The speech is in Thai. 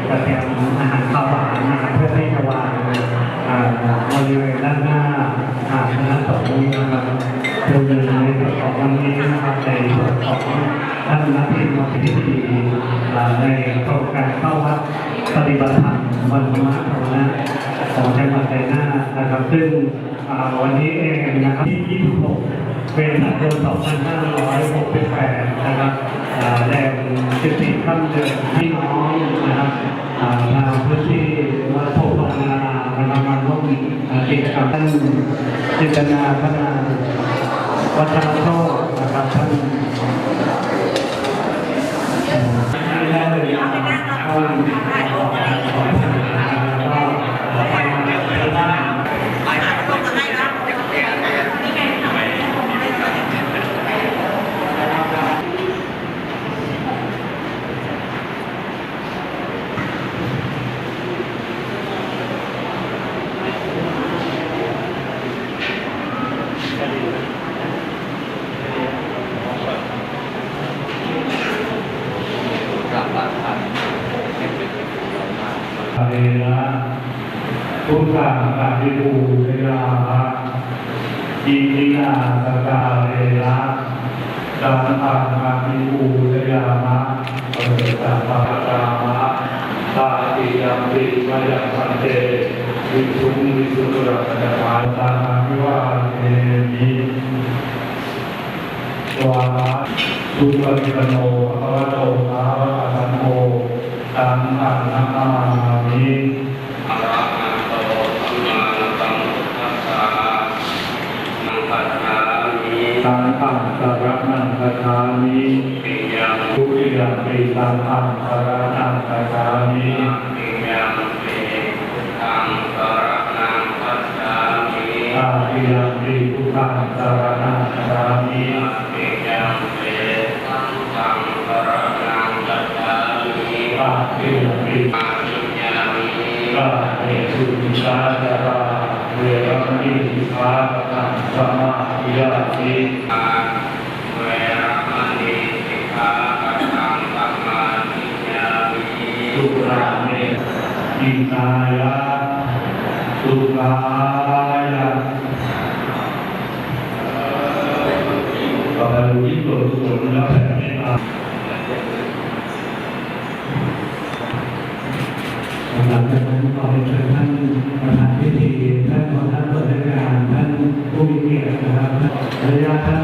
จะเตรียมอาหารข้าวหวานนะครับเพื่อที่จะวางบริเวณด้านหน้าคณะสงฆ์นะครับโดยในส่วนของวันนี้นะครับในส่วนของท่านนักพิธีในโครงการเข้าวัดปฏิบัติธรรมวันธรรมะของจังหวัดชัยนาทนะครับซึ่งวันนี้เองนะครับที่26เป็นเดือน2568นะครับแรม14 ค่ำเดือนพี่น้องนะครับทางพื้นที่วัดโพธิ์ทองนานะครับมาร่วมกิจกรรมท่านจินตนาพัฒนาวัฒนโชคนะครับท่านได้เลยเวนะทุกขังอภิปูชยามะอิมินาสกาเวนะสัมปันอภิปูชยามะเอสัมปะกามะตาติยัมปิมะยังพันเตวิสุงวิสุตุระปัญญาตาภิวาเทมิวาสุปฏิปันโนภควโตสาวกสังโฆตังฆนามามิอะระหะโตสัมมาสัมพุทธัสสะนังคัจฉามิตังฆสรณังคัจฉามิปิยังทุติยมปิตังฆสรณังคัจฉามิปิยังปิพุทธังสรณังคัจฉามิอาปิยังปิพุทธังสรณังคัจฉามิอาปิยังปิสังฆังสรณังคัจฉามิอาปิยังปิอาปิยังปิกาเมสุมิชาจาราเวรมณีสิกขาปะทังสมาธิยามิเวรมณีสิกขาปะทังสมาธิยามิสุราเมอินายะสุขายะต่อไปดูที่ตัวสุขแล้วแผ่เมตตาหลังจากนั้นขอเชิญท่านประธานพิธีท่านหัวหน้าส่วนราชการท่านผู้มีเกียรตินะครับระยะท่าน